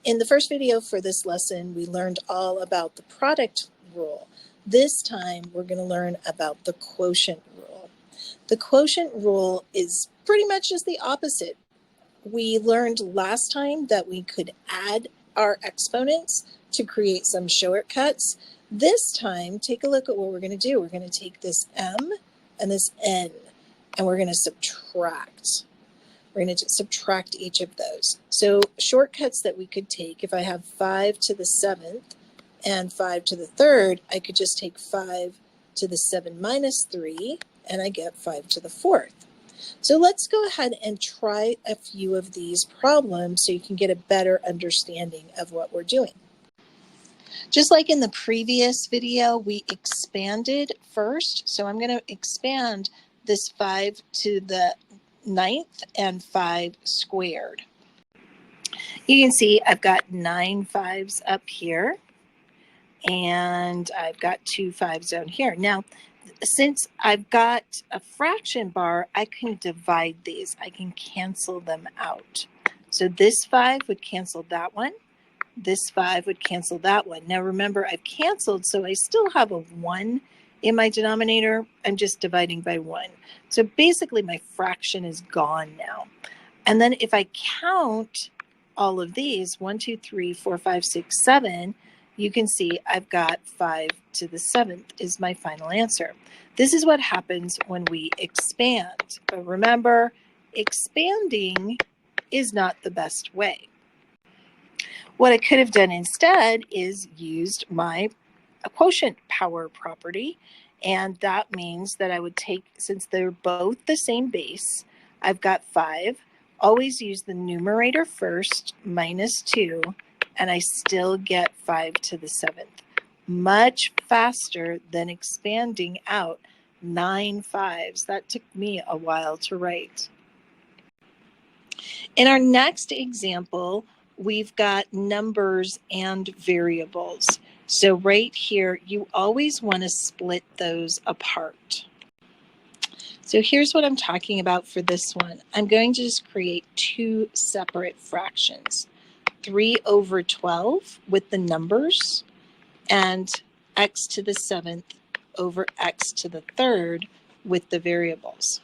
In the first video for this lesson, we learned all about the product rule. This time, we're going to learn about the quotient rule. The quotient rule is pretty much just the opposite. We learned last time that we could add our exponents to create some shortcuts. This time, take a look at what we're going to do. We're going to take this m and this n, and we're going to subtract. We're going to subtract each of those. So shortcuts that we could take, if I have 5 to the 7th and 5 to the 3rd, I could just take 5 to the 7 minus 3, and I get 5 to the 4th. So let's go ahead and try a few of these problems so you can get a better understanding of what we're doing. Just like in the previous video, we expanded first. So I'm going to expand this 5 to the 9th and 5 squared. You can see I've got 9 5s up here, and I've got 2 5s down here. Now, since I've got a fraction bar, I can divide these. I can cancel them out. So this 5 would cancel that one. This 5 would cancel that one. Now remember, I've canceled, so I still have a 1 in my denominator. I'm just dividing by 1. So basically my fraction is gone now. And then if I count all of these, 1, 2, 3, 4, 5, 6, 7, you can see I've got 5 to the 7th is my final answer. This is what happens when we expand. But remember, expanding is not the best way. What I could have done instead is used my quotient power property, and that means that I would take, since they're both the same base, I've got 5, always use the numerator first, minus 2, and I still get 5 to the 7th. Much faster than expanding out 9 5s. That took me a while to write. In our next example, we've got numbers and variables. So right here, you always want to split those apart. So here's what I'm talking about for this one. I'm going to just create 2 separate fractions. 3 over 12 with the numbers, and x to the 7th over x to the 3rd with the variables.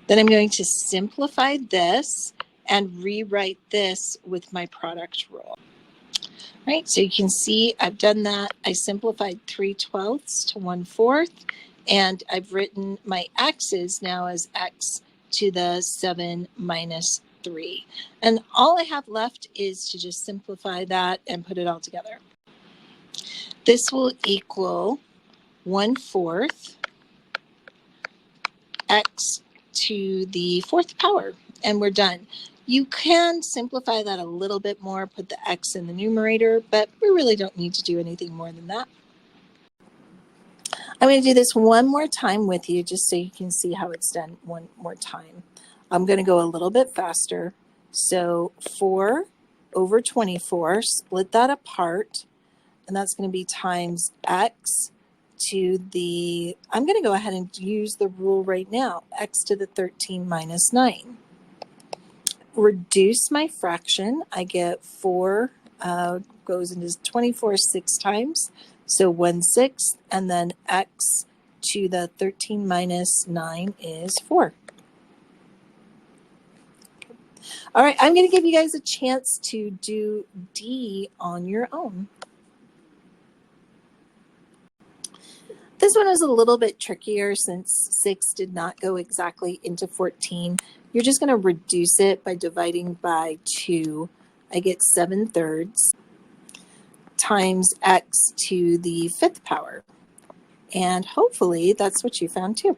Then I'm going to simplify this and rewrite this with my product rule. Right, so you can see I've done that. I simplified 3/12 to 1/4, and I've written my x's now as x to the 7 minus 3. And all I have left is to just simplify that and put it all together. This will equal 1/4 x to the 4th power, and we're done. You can simplify that a little bit more, put the x in the numerator, but we really don't need to do anything more than that. I'm going to do this one more time with you just so you can see how it's done one more time. I'm going to go a little bit faster. So 4 over 24, split that apart, and that's going to be times x to the, I'm going to go ahead and use the rule right now, x to the 13 minus 9. Reduce my fraction. I get 4 goes into 24 6 times, so 1/6, and then x to the 13 minus 9 is 4. All right, I'm going to give you guys a chance to do D on your own. This one is a little bit trickier since 6 did not go exactly into 14. You're just going to reduce it by dividing by 2. I get 7/3 times x to the 5th power. And hopefully that's what you found too.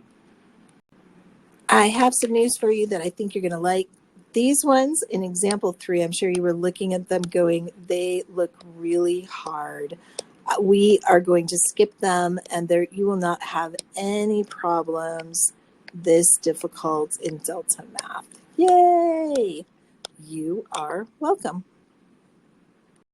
I have some news for you that I think you're going to like. These ones in example 3, I'm sure you were looking at them going, they look really hard. We are going to skip them, and there you will not have any problems this difficult in Delta Math. Yay! You are welcome.